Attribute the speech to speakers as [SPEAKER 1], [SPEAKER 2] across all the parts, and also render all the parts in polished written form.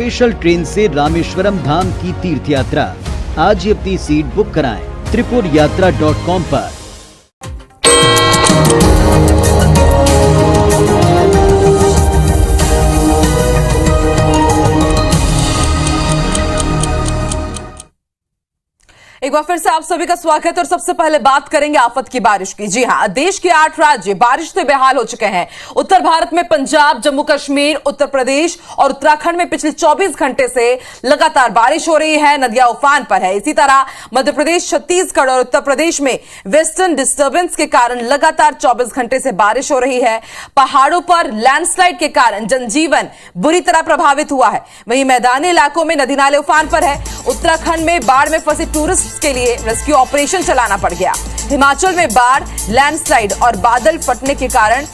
[SPEAKER 1] Special train से रामेश्वरम धाम की तीर्थ यात्रा। आज ही अपनी सीट बुक कराएं त्रिपुरयात्रा.com पर।
[SPEAKER 2] एक बार फिर से आप सभी का स्वागत है और सबसे पहले बात करेंगे आफत की बारिश की। जी हां, देश के 8 राज्य बारिश से बेहाल हो चुके हैं। उत्तर भारत में पंजाब, जम्मू कश्मीर, उत्तर प्रदेश और उत्तराखंड में पिछले 24 घंटे से लगातार बारिश हो रही है। नदियां उफान पर है। इसी तरह मध्य प्रदेश, छत्तीसगढ़ और उत्तर प्रदेश में वेस्टर्न डिस्टर्बेंस के कारण लगातार 24 घंटे से बारिश हो रही है। पहाड़ों पर लैंडस्लाइड के कारण जनजीवन बुरी तरह प्रभावित हुआ है। वहीं मैदानी इलाकों में नदी नाले उफान पर है। उत्तराखंड में बाढ़ में फंसे टूरिस्ट के लिए रेस्क्यू ऑपरेशन चलाना पड़ गया। हिमाचल में बाढ़, लैंडस्लाइड और बादल फटने के कारण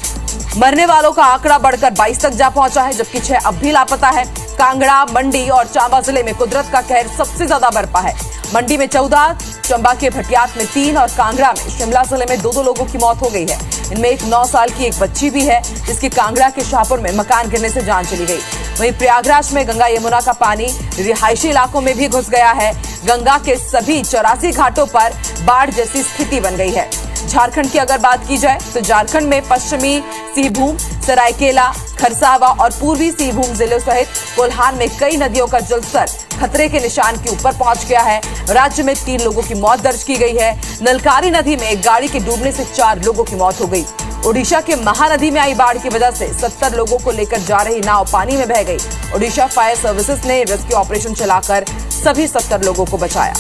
[SPEAKER 2] मरने वालों का आंकड़ा बढ़कर 22 तक जा पहुंचा है, जबकि 6 अब भी लापता है। कांगड़ा, मंडी और चंबा जिले में कुदरत का कहर सबसे ज्यादा बरपा है। मंडी में 14, चंबा के भटियात में 3 और कांगड़ा में शिमला जिले में 2 लोगों की मौत हो गई है। इनमें एक 9 साल की एक बच्ची भी है, जिसकी कांगड़ा के शाहपुर में मकान गिरने से जान चली गई। वहीं प्रयागराज में गंगा यमुना का पानी रिहायशी इलाकों में भी घुस गया है। गंगा के सभी 84 घाटों पर बाढ़ जैसी स्थिति बन गई है। झारखंड की अगर बात की जाए तो झारखंड में पश्चिमी सिंहभूम, सरायकेला, खरसावा और पूर्वी सिंहभूम जिलों सहित कोल्हान में कई नदियों का जलस्तर खतरे के निशान के ऊपर पहुंच गया है। राज्य में 3 लोगों की मौत दर्ज की गई है। नलकारी नदी में एक गाड़ी के डूबने से 4 लोगों की मौत हो गई। ओडिशा के महानदी में आई बाढ़ की वजह से 70 लोगों को लेकर जा रही नाव पानी में बह गई। ओडिशा फायर सर्विसेज ने रेस्क्यू ऑपरेशन चलाकर सभी 70 लोगों को बचाया।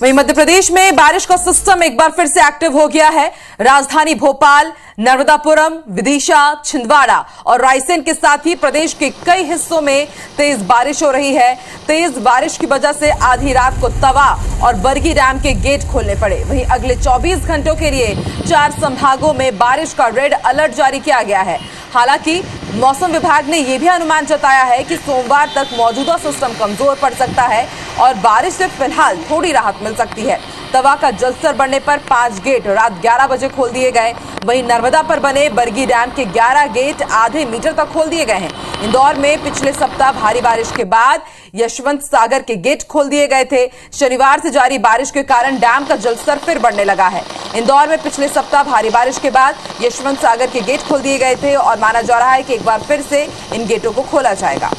[SPEAKER 2] वहीं मध्य प्रदेश में बारिश का सिस्टम एक बार फिर से एक्टिव हो गया है। राजधानी भोपाल, नर्मदापुरम, विदिशा, छिंदवाड़ा और रायसेन के साथ ही प्रदेश के कई हिस्सों में तेज बारिश हो रही है। तेज बारिश की वजह से आधी रात को तवा और बरगी डैम के गेट खोलने पड़े। वहीं अगले 24 घंटों के लिए 4 संभागों में बारिश का रेड अलर्ट जारी किया गया है। हालांकि मौसम विभाग ने यह भी अनुमान जताया है कि सोमवार तक मौजूदा सिस्टम कमजोर पड़ सकता है और बारिश से फिलहाल थोड़ी राहत मिल सकती है। तवा का जलस्तर बढ़ने पर 5 गेट रात 11 बजे खोल दिए गए। वहीं नर्मदा पर बने बरगी डैम के 11 गेट आधे मीटर तक खोल दिए गए हैं। इंदौर में पिछले सप्ताह भारी बारिश के बाद यशवंत सागर के गेट खोल दिए गए थे। शनिवार से जारी बारिश के कारण डैम का जलस्तर फिर बढ़ने लगा है। इंदौर में पिछले सप्ताह भारी बारिश के बाद यशवंत सागर के गेट खोल दिए गए थे और माना जा रहा है कि एक बार फिर से इन गेटों को खोला जाएगा।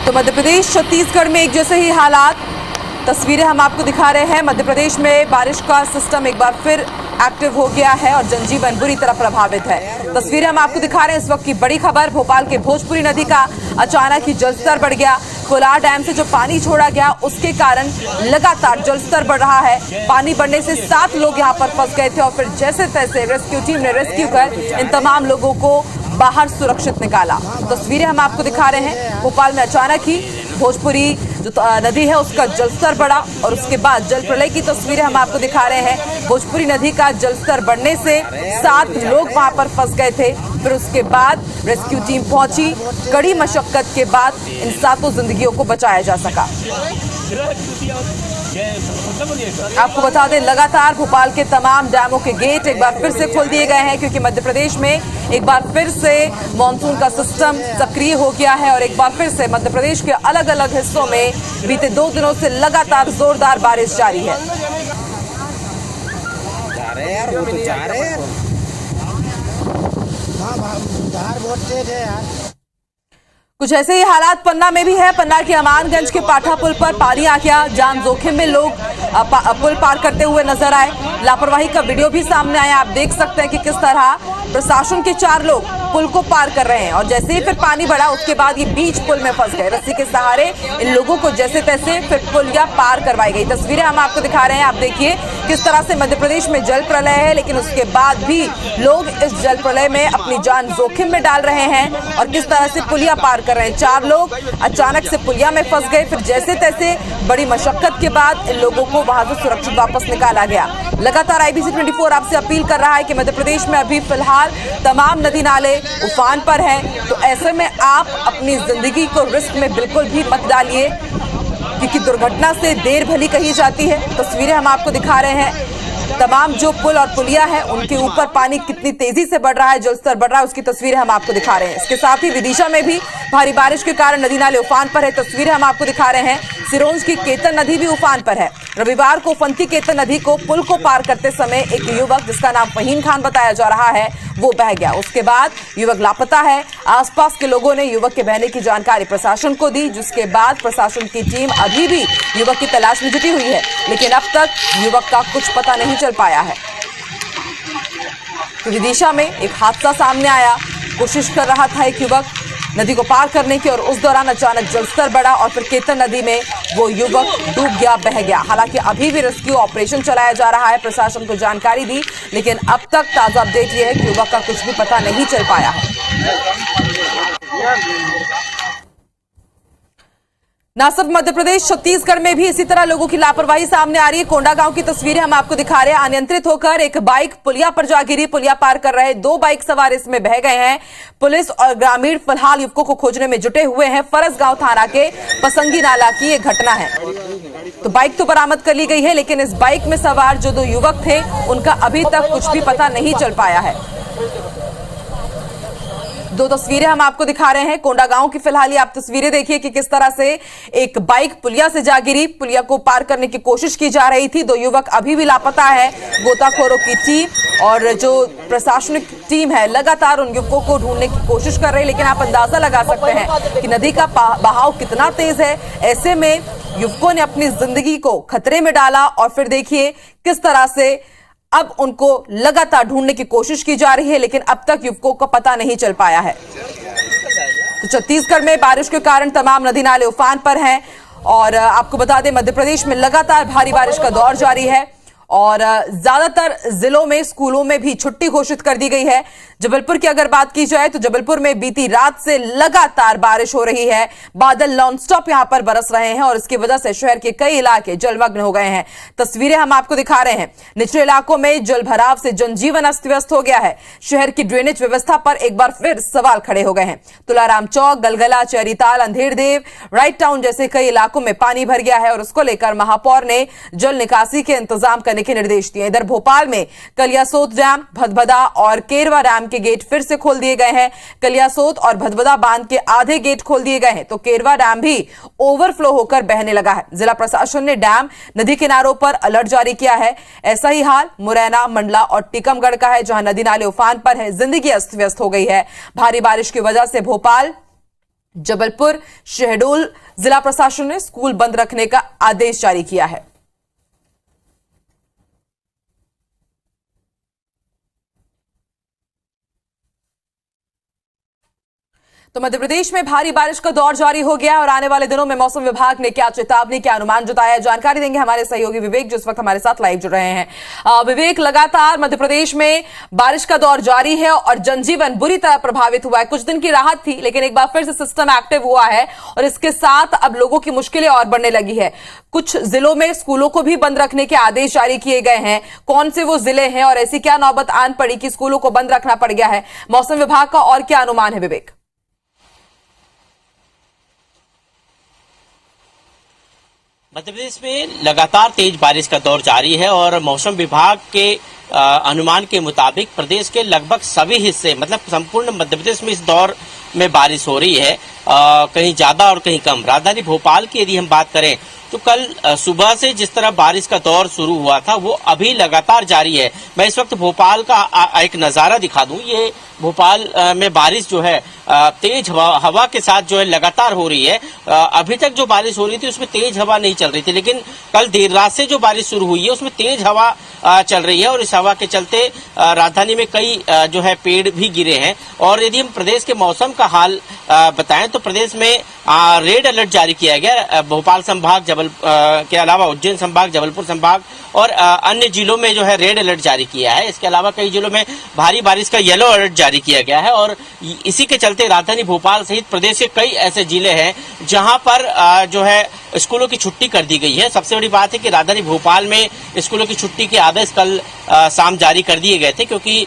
[SPEAKER 2] तो मध्य प्रदेश, छत्तीसगढ़ में एक जैसे ही हालात, तस्वीरें हम आपको दिखा रहे हैं। मध्य प्रदेश में बारिश का सिस्टम एक बार फिर एक्टिव हो गया है और जनजीवन बुरी तरह प्रभावित है। तस्वीरें हम आपको दिखा रहे हैं इस वक्त की बड़ी खबर। भोपाल के भोजपुरी नदी का अचानक ही जलस्तर बढ़ गया। कोलार डैम से जो पानी छोड़ा गया उसके कारण लगातार जलस्तर बढ़ रहा है। पानी बढ़ने से 7 लोग यहाँ पर फंस गए थे और फिर जैसे तैसे रेस्क्यू टीम ने रेस्क्यू कर इन तमाम लोगों को बाहर सुरक्षित निकाला। तस्वीरें हम आपको दिखा रहे हैं। भोपाल में अचानक ही भोजपुरी जो नदी है उसका जलस्तर बढ़ा और उसके बाद जल प्रलय की तस्वीरें हम आपको दिखा रहे हैं। भोजपुरी नदी का जलस्तर बढ़ने से 7 लोग वहां पर फंस गए थे। फिर उसके बाद रेस्क्यू टीम पहुंची। कड़ी मशक्कत के बाद इन 7 जिंदगियों को बचाया जा सका। आपको बता दें, लगातार भोपाल के तमाम डैमों के गेट एक बार फिर से खोल दिए गए हैं क्योंकि मध्य प्रदेश में एक बार फिर से मानसून का सिस्टम सक्रिय हो गया है और एक बार फिर से मध्य प्रदेश के अलग अलग हिस्सों में बीते 2 दिनों से लगातार जोरदार बारिश जारी है। कुछ ऐसे ही हालात पन्ना में भी है। पन्ना के अमानगंज के पाठा पुल पर पानी आ गया। जान जोखिम में लोग पुल पार करते हुए नजर आए। लापरवाही का वीडियो भी सामने आया। आप देख सकते हैं कि किस तरह प्रशासन के 4 लोग पुल को पार कर रहे हैं और जैसे ही फिर पानी बढ़ा उसके बाद ये बीच पुल में फंस गए। रस्सी के सहारे इन लोगों को जैसे तैसे फिर पुलिया पार करवाई गई। तस्वीरें हम आपको दिखा रहे हैं। आप देखिए किस तरह से मध्य प्रदेश में जल प्रलय है, लेकिन उसके बाद भी लोग इस जल प्रलय में अपनी जान जोखिम में डाल रहे हैं और किस तरह से पुलिया पार कर रहे हैं। 4 लोग अचानक से पुलिया में फंस गए, फिर जैसे तैसे बड़ी मशक्कत के बाद इन लोगों को वहां से सुरक्षित वापस निकाला गया। लगातार IBC 24 आपसे अपील कर रहा है कि मध्य प्रदेश में अभी फिलहाल तमाम नदी नाले उफान पर हैं, तो ऐसे में आप अपनी जिंदगी को रिस्क में बिल्कुल भी मत डालिए, क्योंकि दुर्घटना से देर भली कही जाती है। तस्वीरें हम आपको दिखा रहे हैं, तमाम जो पुल और पुलिया है उनके ऊपर पानी कितनी तेजी से बढ़ रहा है, जलस्तर बढ़ रहा है, उसकी तस्वीरें हम आपको दिखा रहे हैं। इसके साथ ही विदिशा में भी भारी बारिश के कारण नदी नाले उफान पर है, तस्वीरें हम आपको दिखा रहे हैं। सिरोंज की केतन नदी भी उफान पर है। रविवार को फंती केतन नदी को पुल को पार करते समय एक युवक जिसका नाम फहीम खान बताया जा रहा है वो बह गया। उसके बाद युवक लापता है। आसपास के लोगों ने युवक के बहने की जानकारी प्रशासन को दी, जिसके बाद प्रशासन की टीम अभी भी युवक की तलाश में जुटी हुई है, लेकिन अब तक युवक का कुछ पता नहीं चल पाया है। तो विदिशा में एक हादसा सामने आया, कोशिश कर रहा था एक युवक नदी को पार करने की और उस दौरान अचानक जलस्तर बढ़ा और फिर केतन नदी में वो युवक डूब गया, बह गया। हालांकि अभी भी रेस्क्यू ऑपरेशन चलाया जा रहा है, प्रशासन को जानकारी दी, लेकिन अब तक ताजा अपडेट ये है कि युवक का कुछ भी पता नहीं चल पाया है। न सिर्फ मध्य प्रदेश, छत्तीसगढ़ में भी इसी तरह लोगों की लापरवाही सामने आ रही है। कोंडागांव की तस्वीरें हम आपको दिखा रहे हैं। अनियंत्रित होकर एक बाइक पुलिया पर जा गिरी, पुलिया पार कर रहे 2 बाइक सवार इसमें बह गए हैं। पुलिस और ग्रामीण फिलहाल युवकों को खोजने में जुटे हुए हैं। फरसगांव थाना के पसंगी नाला की ये घटना है। तो बाइक तो बरामद कर ली गई है, लेकिन इस बाइक में सवार जो 2 युवक थे उनका अभी तक कुछ भी पता नहीं चल पाया है। 2 तस्वीरें हम आपको दिखा रहे हैं कोंडागांव की। फिलहाल आप तस्वीरें देखिए कि किस तरह से एक बाइक पुलिया से जा गिरी, पुलिया को पार करने की कोशिश की जा रही थी। 2 युवक अभी भी लापता है। गोताखोरों की टीम और जो प्रशासनिक टीम है लगातार उन युवकों को ढूंढने की कोशिश कर रही है, लेकिन आप अंदाजा लगा सकते हैं कि नदी का बहाव कितना तेज है। ऐसे में युवकों ने अपनी जिंदगी को खतरे में डाला और फिर देखिए किस तरह से अब उनको लगातार ढूंढने की कोशिश की जा रही है, लेकिन अब तक युवकों का पता नहीं चल पाया है। तो छत्तीसगढ़ में बारिश के कारण तमाम नदी नाले उफान पर हैं और आपको बता दें मध्य प्रदेश में लगातार भारी बारिश का दौर जारी है और ज्यादातर जिलों में स्कूलों में भी छुट्टी घोषित कर दी गई है। जबलपुर की अगर बात की जाए तो जबलपुर में बीती रात से लगातार बारिश हो रही है। बादल नॉनस्टॉप यहां पर बरस रहे हैं और इसकी वजह से शहर के कई इलाके जलमग्न हो गए हैं। तस्वीरें हम आपको दिखा रहे हैं। निचले इलाकों में जल भराव से जनजीवन अस्त व्यस्त हो गया है। शहर की ड्रेनेज व्यवस्था पर एक बार फिर सवाल खड़े हो गए हैं। तुलाराम चौक, गलगला, चेरीताल, अंधेरदेव, राइट टाउन जैसे कई इलाकों में पानी भर गया है और उसको लेकर महापौर ने जल निकासी के इंतजाम करने के निर्देश दिए। इधर भोपाल में कलियासोत डैम, भदभदा और केरवा डैम के गेट फिर से खोल दिए गए हैं। कलियासोत और भदभदा बांध के आधे गेट खोल दिए गए हैं तो केरवा डैम भी ओवरफ्लो होकर बहने लगा है। जिला प्रशासन ने डैम नदी किनारों पर अलर्ट जारी किया है। ऐसा ही हाल मुरैना, मंडला और टीकमगढ़ का है, जहां नदी नाले उफान पर है। जिंदगी अस्त व्यस्त हो गई है। भारी बारिश की वजह से भोपाल, जबलपुर, शहडोल जिला प्रशासन ने स्कूल बंद रखने का आदेश जारी किया है। तो मध्य प्रदेश में भारी बारिश का दौर जारी हो गया और आने वाले दिनों में मौसम विभाग ने क्या चेतावनी, क्या अनुमान जताया, जानकारी देंगे हमारे सहयोगी विवेक जो इस वक्त हमारे साथ लाइव जुड़ रहे हैं। विवेक, लगातार मध्य प्रदेश में बारिश का दौर जारी है और जनजीवन बुरी तरह प्रभावित हुआ है। कुछ दिन की राहत थी, लेकिन एक बार फिर से सिस्टम एक्टिव हुआ है और इसके साथ अब लोगों की मुश्किलें और बढ़ने लगी है। कुछ जिलों में स्कूलों को भी बंद रखने के आदेश जारी किए गए हैं। कौन से वो जिले हैं और ऐसी क्या नौबत आन पड़ी कि स्कूलों को बंद रखना पड़ गया है? मौसम विभाग का और क्या अनुमान है विवेक?
[SPEAKER 3] मध्य प्रदेश में लगातार तेज बारिश का दौर जारी है और मौसम विभाग के अनुमान के मुताबिक प्रदेश के लगभग सभी हिस्से मतलब संपूर्ण मध्य प्रदेश में इस दौर में बारिश हो रही है, कहीं ज्यादा और कहीं कम। राजधानी भोपाल की यदि हम बात करें तो कल सुबह से जिस तरह बारिश का दौर शुरू हुआ था वो अभी लगातार जारी है। मैं इस वक्त भोपाल का एक नज़ारा दिखा दूं। ये भोपाल में बारिश जो है तेज हवा के साथ जो है लगातार हो रही है। अभी तक जो बारिश हो रही थी उसमें तेज हवा नहीं चल रही थी, लेकिन कल देर रात से जो बारिश शुरू हुई है उसमें तेज हवा चल रही है और इस हवा के चलते राजधानी में कई जो है पेड़ भी गिरे हैं। और यदि हम प्रदेश के मौसम का हाल बताएं तो प्रदेश में रेड अलर्ट जारी किया गया। भोपाल संभाग के अलावा उज्जैन संभाग, जबलपुर संभाग और अन्य जिलों में जो है रेड अलर्ट जारी किया है। इसके अलावा कई जिलों में भारी बारिश का येलो अलर्ट जारी किया गया है और इसी के चलते राजधानी भोपाल सहित प्रदेश के कई ऐसे जिले हैं जहां पर जो है स्कूलों की छुट्टी कर दी गई है। सबसे बड़ी बात है कि राजधानी भोपाल में स्कूलों की छुट्टी के आदेश कल शाम जारी कर दिए गए थे, क्योंकि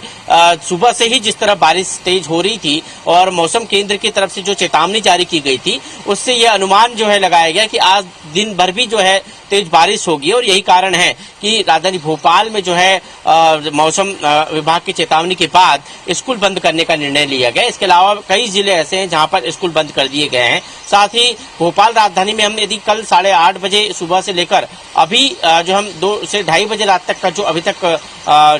[SPEAKER 3] सुबह से ही जिस तरह बारिश तेज हो रही थी और मौसम केंद्र की तरफ से जो चेतावनी जारी की गई थी उससे यह अनुमान जो है लगाया गया कि आज दिन भर भी जो है तेज बारिश होगी और यही कारण है कि राजधानी भोपाल में जो है मौसम विभाग की चेतावनी के बाद स्कूल बंद करने का निर्णय लिया गया। इसके अलावा कई जिले ऐसे हैं जहां पर स्कूल बंद कर दिए गए हैं। साथ ही भोपाल राजधानी में हम यदि कल 8:30 बजे सुबह से लेकर अभी जो हम 2 से 2:30 बजे रात तक का जो अभी तक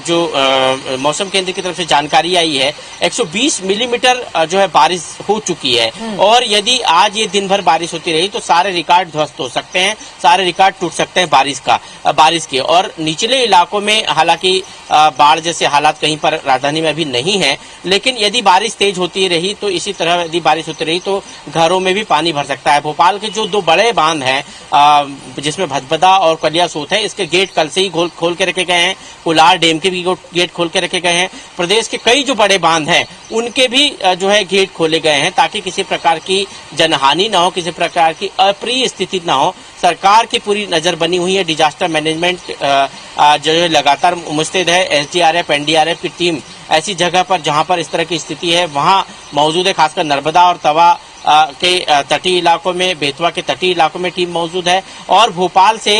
[SPEAKER 3] जो मौसम केंद्र की तरफ से जानकारी आई है 120 मिलीमीटर जो है बारिश हो चुकी है और यदि आज ये दिन भर बारिश होती रही तो सारे रिकॉर्ड ध्वस्त हो सकते हैं, सारे रिकॉर्ड टूट सकते हैं बारिश के। और निचले इलाकों में हालांकि बाढ़ जैसे हालात कहीं पर राजधानी में अभी नहीं है, लेकिन यदि बारिश तेज होती रही तो इसी तरह यदि बारिश होती रही तो घरों में भी पानी भर सकता है। भोपाल के जो 2 बड़े बांध हैं जिसमें भदभदा और कलियासोत है, इसके गेट कल से ही खोल के रखे गए हैं। उलार डैम के भी गेट खोल के रखे गए हैं। प्रदेश के कई जो बड़े बांध हैं उनके भी जो है गेट खोले गए हैं ताकि किसी प्रकार की जनहानि न हो, किसी प्रकार की अप्रिय स्थिति न हो। सरकार की पूरी नजर बनी हुई है। डिजास्टर मैनेजमेंट जो है लगातार मुस्तैद है। एसडीआरएफ, एनडीआरएफ की टीम ऐसी जगह पर जहां पर इस तरह की स्थिति है वहां मौजूद है। खासकर नर्मदा और तवा के तटीय इलाकों में, बेतवा के तटीय इलाकों में टीम मौजूद है और भोपाल से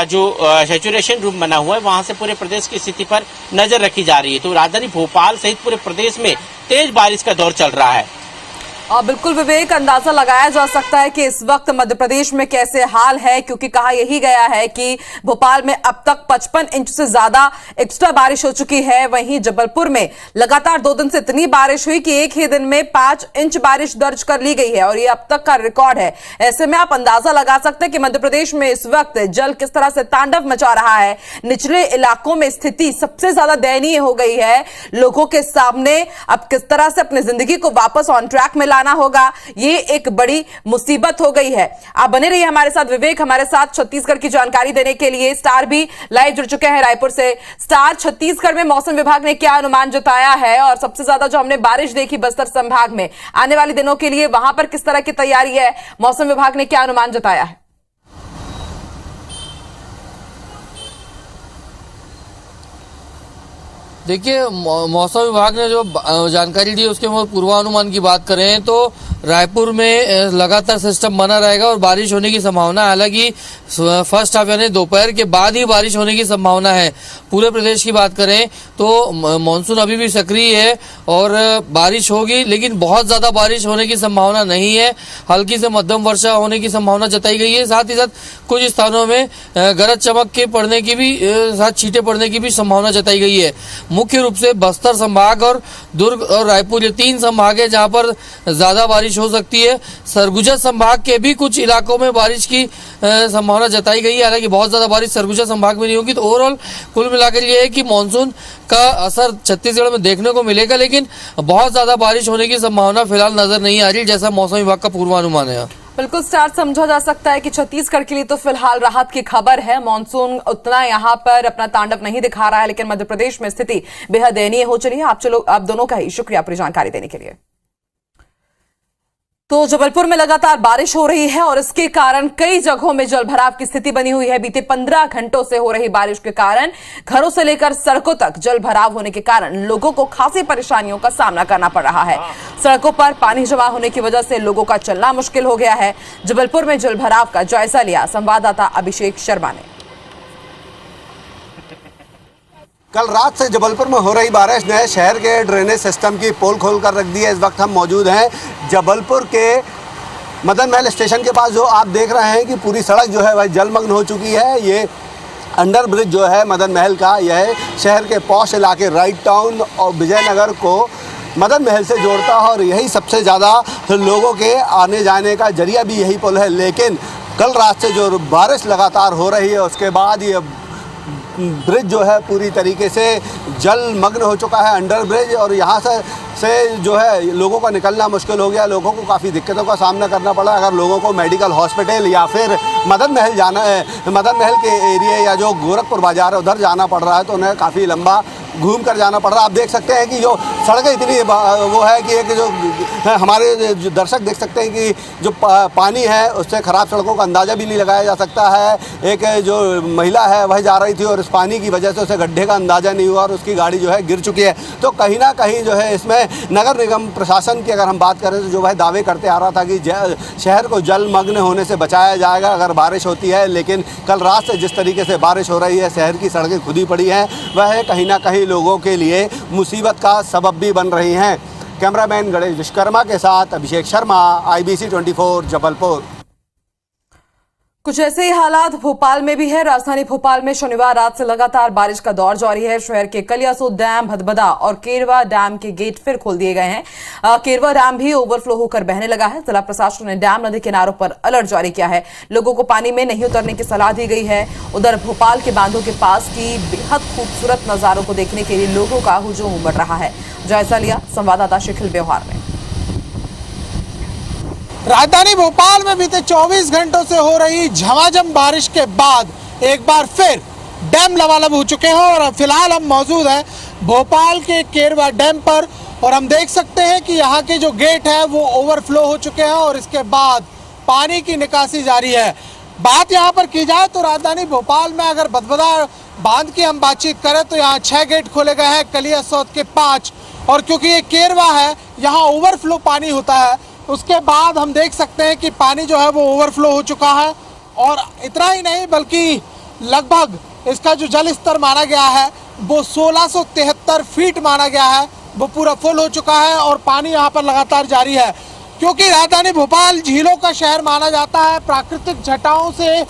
[SPEAKER 3] जो सैचुरेशन रूम बना हुआ है वहां से पूरे प्रदेश की स्थिति पर नजर रखी जा रही है। तो राजधानी भोपाल सहित पूरे प्रदेश में तेज बारिश का दौर चल रहा है।
[SPEAKER 2] और बिल्कुल विवेक, अंदाजा लगाया जा सकता है कि इस वक्त मध्य प्रदेश में कैसे हाल है, क्योंकि कहा यही गया है कि भोपाल में अब तक 55 इंच से ज्यादा एक्स्ट्रा बारिश हो चुकी है। वहीं जबलपुर में लगातार 2 दिन से इतनी बारिश हुई कि एक ही दिन में 5 इंच बारिश दर्ज कर ली गई है और ये अब तक का रिकॉर्ड है। ऐसे में आप अंदाजा लगा सकते हैं कि मध्य प्रदेश में इस वक्त जल किस तरह से तांडव मचा रहा है। निचले इलाकों में स्थिति सबसे ज्यादा दयनीय हो गई है। लोगों के सामने अब किस तरह से अपनी जिंदगी को वापस ऑन ट्रैक में आना होगा, ये एक बड़ी मुसीबत हो गई है। आप बने रहिए हमारे साथ। विवेक हमारे साथ छत्तीसगढ़ की जानकारी देने के लिए स्टार भी लाइव जुड़ चुके हैं रायपुर से। स्टार, छत्तीसगढ़ में मौसम विभाग ने क्या अनुमान जताया है और सबसे ज्यादा जो हमने बारिश देखी बस्तर संभाग में, आने वाले दिनों के लिए वहां पर किस तरह की तैयारी है, मौसम विभाग ने क्या अनुमान जताया है?
[SPEAKER 4] देखिए, मौसम विभाग ने जो जानकारी दी उसके पूर्वानुमान की बात करें तो रायपुर में लगातार सिस्टम बना रहेगा और बारिश होने की संभावना, हालांकि फर्स्ट हाफ यानी दोपहर के बाद ही बारिश होने की संभावना है। पूरे प्रदेश की बात करें तो मानसून अभी भी सक्रिय है और बारिश होगी, लेकिन बहुत ज़्यादा बारिश होने की संभावना नहीं है। हल्की से मध्यम वर्षा होने की संभावना जताई गई है। साथ ही साथ कुछ स्थानों में गरज चमक के पड़ने की भी, साथ छींटे पड़ने की भी संभावना जताई गई है। मुख्य रूप से बस्तर संभाग और दुर्ग और रायपुर, ये 3 संभाग है जहाँ पर ज़्यादा बारिश हो सकती है। सरगुजा संभाग के भी कुछ इलाकों में बारिश की संभावना जताई गई है। हालांकि बहुत ज़्यादा बारिश सरगुजा संभाग में नहीं होगी। तो ओवरऑल कुल मिलाकर ये है कि मानसून का असर छत्तीसगढ़ में देखने को मिलेगा, लेकिन बहुत ज़्यादा बारिश होने की संभावना फिलहाल नजर नहीं आ रही, जैसा मौसम विभाग का पूर्वानुमान है।
[SPEAKER 2] बिल्कुल स्टार, समझा जा सकता है कि छत्तीसगढ़ के लिए तो फिलहाल राहत की खबर है। मानसून उतना यहां पर अपना तांडव नहीं दिखा रहा है, लेकिन मध्य प्रदेश में स्थिति बेहद दयनीय हो चली है। आप दोनों का ही शुक्रिया पूरी जानकारी देने के लिए। तो जबलपुर में लगातार बारिश हो रही है और इसके कारण कई जगहों में जलभराव की स्थिति बनी हुई है। बीते 15 घंटों से हो रही बारिश के कारण घरों से लेकर सड़कों तक जलभराव होने के कारण लोगों को खासी परेशानियों का सामना करना पड़ रहा है। सड़कों पर पानी जमा होने की वजह से लोगों का चलना मुश्किल हो गया है। जबलपुर में जलभराव का जायजा लिया संवाददाता अभिषेक शर्मा ने।
[SPEAKER 5] कल रात से जबलपुर में हो रही बारिश ने शहर के ड्रेनेज सिस्टम की पोल खोल कर रख दी है। इस वक्त हम मौजूद हैं जबलपुर के मदन महल स्टेशन के पास। जो आप देख रहे हैं कि पूरी सड़क जो है वह जलमग्न हो चुकी है। ये अंडर ब्रिज जो है मदन महल का, यह शहर के पॉश इलाके राइट टाउन और विजयनगर को मदन महल से जोड़ता है और यही सबसे ज़्यादा लोगों के आने जाने का जरिया भी यही पुल है। लेकिन कल रात से जो बारिश लगातार हो रही है उसके बाद ये ब्रिज जो है पूरी तरीके से जलमग्न हो चुका है, अंडर ब्रिज, और यहाँ से जो है लोगों का निकलना मुश्किल हो गया। लोगों को काफ़ी दिक्कतों का सामना करना पड़ा। अगर लोगों को मेडिकल हॉस्पिटल या फिर मदन महल जाना है, मदन महल के एरिया या जो गोरखपुर बाज़ार है उधर जाना पड़ रहा है, तो उन्हें काफ़ी लंबा घूम कर जाना पड़ रहा है। आप देख सकते हैं कि जो सड़कें इतनी वो है कि एक जो हमारे जो दर्शक देख सकते हैं कि जो पानी है उससे ख़राब सड़कों का अंदाज़ा भी नहीं लगाया जा सकता है। एक जो महिला है वह जा रही थी और इस पानी की वजह से उसे गड्ढे का अंदाज़ा नहीं हुआ और उसकी गाड़ी जो है गिर चुकी है। तो कहीं ना कहीं जो है इसमें नगर निगम प्रशासन की अगर हम बात करें तो जो वह दावे करते आ रहा था कि शहर को जलमग्न होने से बचाया जाएगा अगर बारिश होती है, लेकिन कल रात से जिस तरीके से बारिश हो रही है, शहर की सड़कें खुदी पड़ी हैं, वह कहीं ना कहीं लोगों के लिए मुसीबत का सबब भी बन रही हैं। कैमरामैन गणेश विश्वकर्मा के साथ अभिषेक शर्मा, IBC 24 जबलपुर।
[SPEAKER 2] कुछ ऐसे ही हालात भोपाल में भी है। राजधानी भोपाल में शनिवार रात से लगातार बारिश का दौर जारी है। शहर के कलियासोत डैम, भदभदा और केरवा डैम के गेट फिर खोल दिए गए हैं। केरवा डैम भी ओवरफ्लो होकर बहने लगा है। जिला प्रशासन ने डैम नदी किनारों पर अलर्ट जारी किया है। लोगों को पानी में नहीं उतरने की सलाह दी गई है। उधर भोपाल के बांधों के पास की बेहद खूबसूरत नजारों को देखने के लिए लोगों का हुजूम उमड़ रहा है। जायजा लिया संवाददाता शिखिल ब्योहार ने।
[SPEAKER 6] राजधानी भोपाल में बीते 24 घंटों से हो रही झमाझम बारिश के बाद एक बार फिर डैम लबालब हो चुके हैं और फिलहाल हम मौजूद हैं भोपाल के केरवा डैम पर और हम देख सकते हैं कि यहाँ के जो गेट है वो ओवरफ्लो हो चुके हैं और इसके बाद पानी की निकासी जारी है। बात यहाँ पर की जाए तो राजधानी भोपाल में अगर भदभदा बांध की हम बातचीत करें तो यहाँ 6 गेट खोले गए हैं, कलियासोत के 5, और क्योंकि ये केरवा है यहाँ ओवरफ्लो पानी होता है। उसके बाद हम देख सकते हैं कि पानी जो है वो ओवरफ्लो हो चुका है और इतना ही नहीं बल्कि लगभग इसका जो जल स्तर माना गया है वो 1673 फीट माना गया है, वो पूरा फुल हो चुका है और पानी यहाँ पर लगातार जारी है। क्योंकि राजधानी भोपाल झीलों का शहर माना जाता है, प्राकृतिक घटाओं से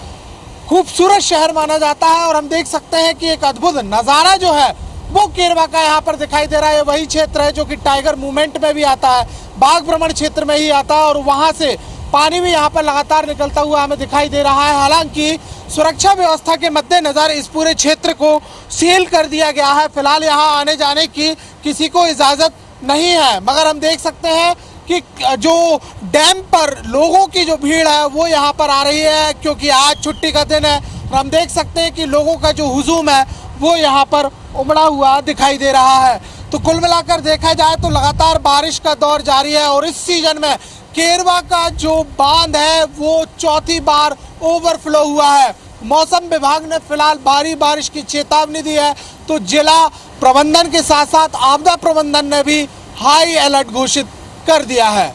[SPEAKER 6] खूबसूरत शहर माना जाता है और हम देख सकते हैं कि एक अद्भुत नज़ारा जो है वो केरवा का यहाँ पर दिखाई दे रहा है। वही क्षेत्र है जो कि टाइगर मूवमेंट में भी आता है, बाघ भ्रमण क्षेत्र में ही आता है और वहाँ से पानी भी यहाँ पर लगातार निकलता हुआ हमें दिखाई दे रहा है। हालांकि सुरक्षा व्यवस्था के मद्देनजर इस पूरे क्षेत्र को सील कर दिया गया है। फिलहाल यहाँ आने जाने की किसी को इजाज़त नहीं है, मगर हम देख सकते हैं कि जो डैम पर लोगों की जो भीड़ है वो यहाँ पर आ रही है क्योंकि आज छुट्टी का दिन है और हम देख सकते हैं कि लोगों का जो हुजूम है वो यहाँ पर उमड़ा हुआ दिखाई दे रहा है। तो कुल मिलाकर देखा जाए तो लगातार बारिश का दौर जारी है और इस सीजन में केरवा का जो बांध है वो 4थी बार ओवरफ्लो हुआ है। मौसम विभाग ने फिलहाल भारी बारिश की चेतावनी दी है, तो जिला प्रबंधन के साथ साथ आपदा प्रबंधन ने भी हाई अलर्ट घोषित कर दिया है।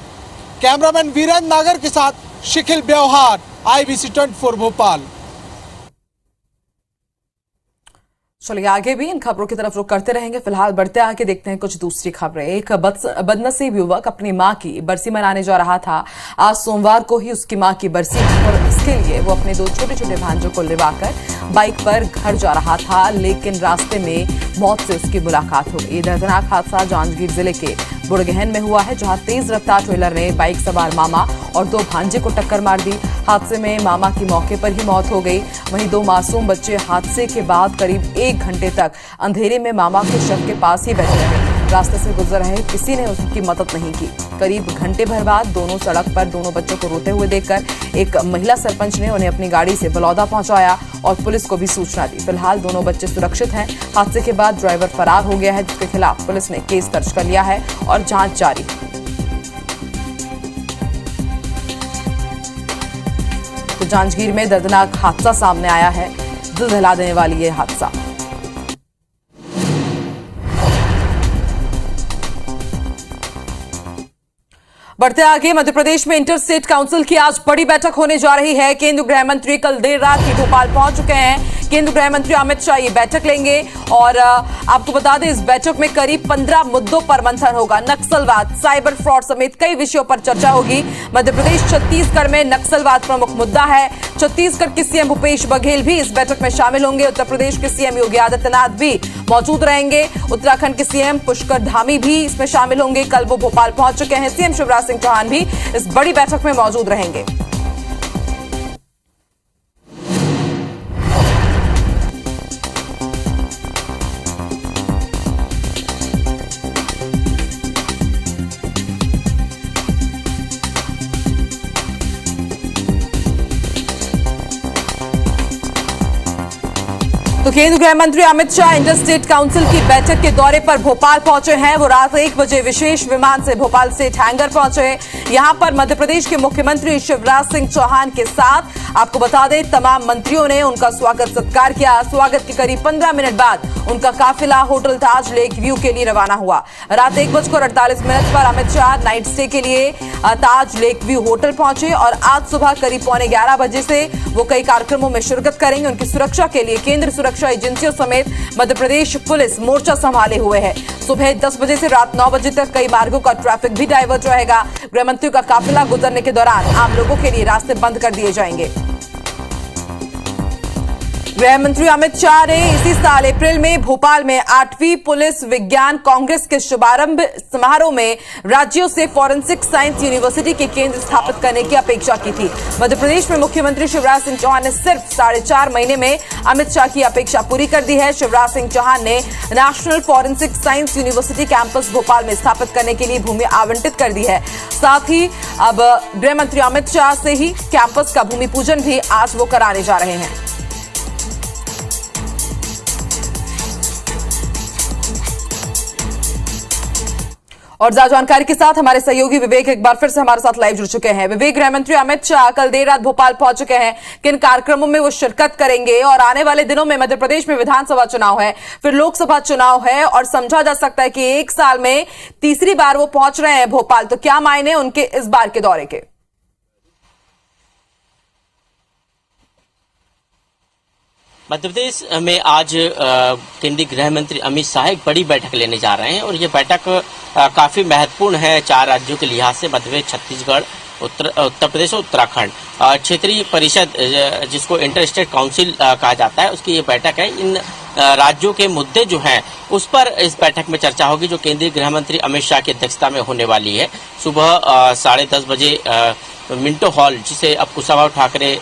[SPEAKER 6] कैमरामैन वीरेंद्र नागर के साथ शिखिल ब्योहार, IBC 24 भोपाल।
[SPEAKER 2] चलिए आगे भी इन खबरों की तरफ रुख करते रहेंगे। फिलहाल बढ़ते आगे देखते हैं कुछ दूसरी खबरें। एक बदनसीब युवक अपनी मां की बरसी मनाने जा रहा था। आज सोमवार को ही उसकी मां की बरसी थी और इसके लिए वो अपने 2 छोटे छोटे भांजों को लिवाकर बाइक पर घर जा रहा था, लेकिन रास्ते में मौत से उसकी मुलाकात हो गई। दर्दनाक हादसा जांजगीर जिले के बुड़गहन में हुआ है, जहां तेज रफ्तार ट्रेलर ने बाइक सवार मामा और 2 भांजे को टक्कर मार दी। हादसे में मामा की मौके पर ही मौत हो गई। वहीं 2 मासूम बच्चे हादसे के बाद करीब 1 घंटे तक अंधेरे में मामा के शव के पास ही बैठे रहे। रास्ते से गुजर रहे किसी ने उसकी मदद नहीं की। करीब घंटे भर बाद दोनों सड़क पर दोनों बच्चों को रोते हुए देखकर एक महिला सरपंच ने उन्हें अपनी गाड़ी से बलौदा पहुंचाया और पुलिस को भी सूचना दी। फिलहाल दोनों बच्चे सुरक्षित हैं। हादसे के बाद ड्राइवर फरार हो गया है, जिसके खिलाफ पुलिस ने केस दर्ज कर लिया है और जांच जारी है। तो जांजगीर में दर्दनाक हादसा सामने आया है, दिल दहला देने वाली ये हादसा। बढ़ते आगे, मध्य प्रदेश में इंटर स्टेट काउंसिल की आज बड़ी बैठक होने जा रही है। केंद्रीय गृह मंत्री कल देर रात ही भोपाल पहुंच चुके हैं। केंद्रीय गृह मंत्री अमित शाह ये बैठक लेंगे और आपको बता दें इस बैठक में करीब 15 मुद्दों पर मंथन होगा। नक्सलवाद, साइबर फ्रॉड समेत कई विषयों पर चर्चा होगी। मध्य प्रदेश छत्तीसगढ़ में नक्सलवाद प्रमुख मुद्दा है। छत्तीसगढ़ के सीएम भूपेश बघेल भी इस बैठक में शामिल होंगे। उत्तर प्रदेश के सीएम योगी आदित्यनाथ भी मौजूद रहेंगे। उत्तराखंड के सीएम पुष्कर धामी भी इसमें शामिल होंगे। कल वो भोपाल पहुंच चुके हैं। सीएम शिवराज सिंह चौहान भी इस बड़ी बैठक में मौजूद रहेंगे। तो केंद्रीय गृह मंत्री अमित शाह इंटर-स्टेट काउंसिल की बैठक के दौरे पर भोपाल पहुंचे हैं। वो रात 1 बजे विशेष विमान से भोपाल स्टेट हैंगर पहुंचे। यहां पर मध्य प्रदेश के मुख्यमंत्री शिवराज सिंह चौहान के साथ आपको बता दें तमाम मंत्रियों ने उनका स्वागत सत्कार किया। स्वागत के करीब 15 मिनट बाद उनका काफिला होटल ताज लेक व्यू के लिए रवाना हुआ। रात 1:48 पर अमित शाह नाइट स्टे के लिए ताज लेक व्यू होटल पहुंचे और आज सुबह करीब 11:15 बजे से वो कई कार्यक्रमों में शिरकत करेंगे। उनकी सुरक्षा के लिए केंद्र सुरक्षा एजेंसियों समेत मध्य प्रदेश पुलिस मोर्चा संभाले हुए है। सुबह 10 बजे से रात 9 बजे तक कई मार्गों का ट्रैफिक भी डाइवर्ट रहेगा। गृह मंत्री का काफिला गुजरने के दौरान आम लोगों के लिए रास्ते बंद कर दिए जाएंगे। गृह मंत्री अमित शाह ने इसी साल अप्रैल में भोपाल में 8वीं पुलिस विज्ञान कांग्रेस के शुभारंभ समारोह में राज्यों से फॉरेंसिक साइंस यूनिवर्सिटी के केंद्र स्थापित करने की अपेक्षा की थी। मध्य प्रदेश में मुख्यमंत्री शिवराज सिंह चौहान ने सिर्फ 4.5 महीने में अमित शाह की अपेक्षा पूरी कर दी है। शिवराज सिंह चौहान ने national forensic science university campus Bhopal में स्थापित करने के लिए भूमि आवंटित कर दी है। साथ ही अब गृह मंत्री अमित शाह से ही कैंपस का भूमि पूजन भी आज वो कराने जा रहे हैं। और ज्यादा जानकारी के साथ हमारे सहयोगी विवेक एक बार फिर से हमारे साथ लाइव जुड़ चुके हैं। विवेक, गृह मंत्री अमित शाह कल देर रात भोपाल पहुंच चुके हैं। किन कार्यक्रमों में वो शिरकत करेंगे और आने वाले दिनों में मध्य प्रदेश में विधानसभा चुनाव है, फिर लोकसभा चुनाव है और समझा जा सकता है कि एक साल में तीसरी बार वो पहुंच रहे हैं भोपाल, तो क्या मायने उनके इस बार के दौरे के?
[SPEAKER 3] मध्य प्रदेश में आज केंद्रीय गृह मंत्री अमित शाह एक बड़ी बैठक लेने जा रहे हैं और ये बैठक काफी महत्वपूर्ण है 4 राज्यों के लिहाज से। मध्य प्रदेश, छत्तीसगढ़, उत्तर प्रदेश और उत्तराखंड। क्षेत्रीय परिषद जिसको इंटर स्टेट काउंसिल कहा जाता है, उसकी ये बैठक है। इन राज्यों के मुद्दे जो हैं उस पर इस बैठक में चर्चा होगी, जो केंद्रीय गृह मंत्री अमित शाह की अध्यक्षता में होने वाली है। सुबह 10:30 बजे मिंटो हॉल, जिसे अब कुशाभाऊ ठाकरे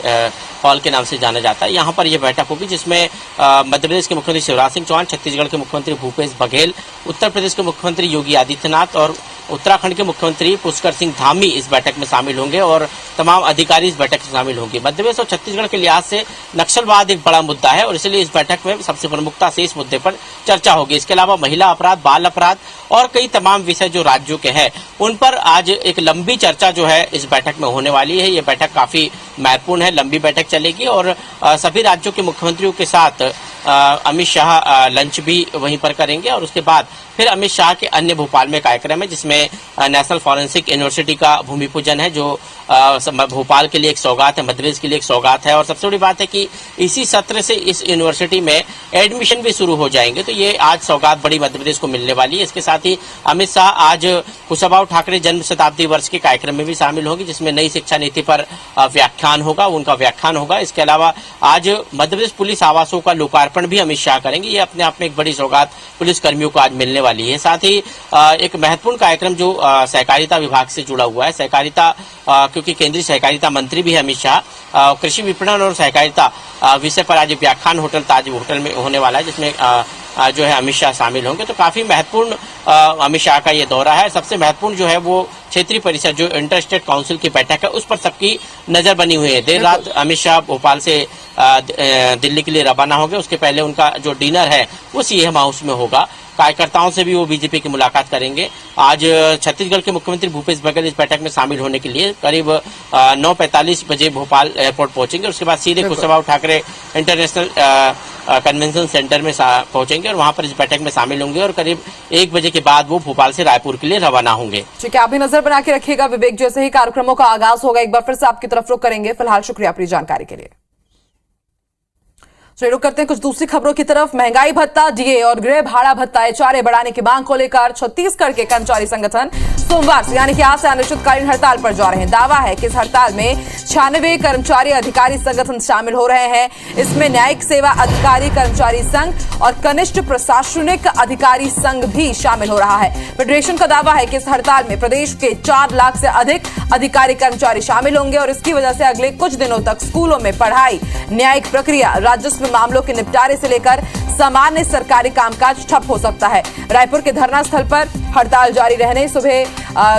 [SPEAKER 3] हॉल के नाम से जाना जाता है, यहाँ पर यह बैठक होगी, जिसमें मध्य प्रदेश के मुख्यमंत्री शिवराज सिंह चौहान, छत्तीसगढ़ के मुख्यमंत्री भूपेश बघेल, उत्तर प्रदेश के मुख्यमंत्री योगी आदित्यनाथ और उत्तराखंड के मुख्यमंत्री पुष्कर सिंह धामी इस बैठक में शामिल होंगे और तमाम अधिकारी इस बैठक में शामिल होंगे। मध्य प्रदेश और छत्तीसगढ़ के लिहाज से नक्सलवाद एक बड़ा मुद्दा है और इसलिए इस बैठक में सबसे प्रमुखता से इस मुद्दे पर चर्चा होगी। इसके अलावा महिला अपराध, बाल अपराध और कई तमाम विषय जो राज्यों के हैं उन पर आज एक लंबी चर्चा जो है इस बैठक में होने वाली है। ये बैठक काफी महत्वपूर्ण है, लंबी बैठक चलेगी और सभी राज्यों के मुख्यमंत्रियों के साथ अमित शाह लंच भी वहीं पर करेंगे और उसके बाद फिर अमित शाह के अन्य भोपाल में कार्यक्रम है, जिसमें नेशनल फॉरेंसिक यूनिवर्सिटी का भूमि पूजन है, जो भोपाल के लिए एक सौगात है, मध्य प्रदेश के लिए एक सौगात है। और सबसे बड़ी बात है कि इसी सत्र से इस यूनिवर्सिटी में एडमिशन भी शुरू हो जाएंगे, तो ये आज सौगात बड़ी मध्य प्रदेश को मिलने वाली है। इसके साथ ही अमित शाह आज कुशाभाऊ ठाकरे जन्म शताब्दी वर्ष के कार्यक्रम में भी शामिल होंगे, जिसमें नई शिक्षा नीति पर व्याख्यान होगा, उनका व्याख्यान होगा। इसके अलावा आज मध्य प्रदेश पुलिस आवासों का लोकार्पण भी अमित शाह करेंगे। ये अपने आप में एक बड़ी सौगात पुलिस कर्मियों को आज मिलने वाली है। साथ ही एक महत्वपूर्ण कार्यक्रम जो सहकारिता विभाग से जुड़ा हुआ है, सहकारिता क्योंकि केंद्रीय सहकारिता मंत्री भी है अमित शाह, कृषि विपणन और सहकारिता विषय पर आज व्याख्यान होटल ताज होटल में होने वाला है, जिसमें जो है अमित शाह शामिल होंगे। तो काफी महत्वपूर्ण अमित शाह का ये दौरा है। सबसे महत्वपूर्ण जो है वो क्षेत्रीय परिषद जो इंटर स्टेट काउंसिल की बैठक है उस पर सबकी नजर बनी हुई है। देर रात अमित शाह भोपाल से दिल्ली के लिए रवाना होंगे। उसके पहले उनका जो डिनर है वो सीएम हाउस में होगा। कार्यकर्ताओं से भी वो बीजेपी की मुलाकात करेंगे। आज छत्तीसगढ़ के मुख्यमंत्री भूपेश बघेल इस बैठक में शामिल होने के लिए करीब 9:45 बजे भोपाल एयरपोर्ट पहुंचेंगे। उसके बाद सीधे Kushabhau Thackeray international convention centre में पहुंचेंगे और वहां पर इस बैठक में शामिल होंगे और करीब 1 बजे के बाद वो भोपाल से रायपुर के लिए रवाना होंगे।
[SPEAKER 2] ठीक है, आप भी नजर बना के रखिएगा विवेक, जैसे ही कार्यक्रमों का आगाज होगा एक बार फिर से आपकी तरफ रुख करेंगे। फिलहाल शुक्रिया अपनी जानकारी के लिए। रुख करते हैं कुछ दूसरी खबरों की तरफ। महंगाई भत्ता, डीए और गृह भाड़ा भत्ता एचआरए बढ़ाने की मांग को लेकर छत्तीसगढ़ के कर्मचारी संगठन सोमवार से यानी कि आज से अनिश्चितकालीन हड़ताल पर जा रहे हैं। दावा है कि इस हड़ताल में 96 कर्मचारी अधिकारी संगठन शामिल हो रहे हैं। इसमें न्यायिक सेवा अधिकारी कर्मचारी संघ और कनिष्ठ प्रशासनिक अधिकारी संघ भी शामिल हो रहा है। फेडरेशन का दावा है कि इस हड़ताल में प्रदेश के 4 लाख से अधिक अधिकारी कर्मचारी शामिल होंगे और इसकी वजह से अगले कुछ दिनों तक स्कूलों में पढ़ाई, न्यायिक प्रक्रिया, राजस्व मामलों के निपटारे से लेकर सामान्य सरकारी कामकाज ठप हो सकता है। रायपुर के धरना स्थल पर हड़ताल जारी रहने सुबह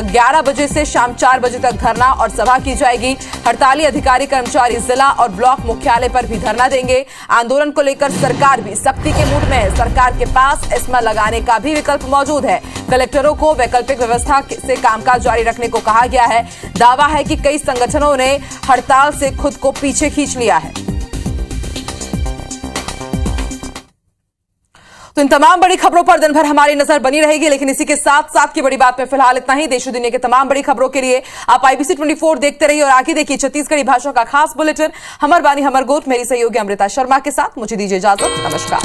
[SPEAKER 2] 11 बजे से शाम 4 बजे तक धरना और सभा की जाएगी। हड़ताली अधिकारी कर्मचारी जिला और ब्लॉक मुख्यालय पर भी धरना देंगे। आंदोलन को लेकर सरकार भी सख्ती के मूड में है। सरकार के पास एस्मा लगाने का भी विकल्प मौजूद है। कलेक्टरों को वैकल्पिक व्यवस्था से कामकाज जारी रखने को कहा गया है। दावा है कि कई संगठनों ने हड़ताल से खुद को पीछे खींच लिया है। तो इन तमाम बड़ी खबरों पर दिन भर हमारी नजर बनी रहेगी, लेकिन इसी के साथ साथ की बड़ी बात में फिलहाल इतना ही। देश और दुनिया के तमाम बड़ी खबरों के लिए आप IBC 24 देखते रहिए और आगे देखिए छत्तीसगढ़ी भाषा का खास बुलेटिन हमर बानी हमर गोठ। मेरी सहयोगी अमृता शर्मा के साथ मुझे दीजिए इजाजत। नमस्कार।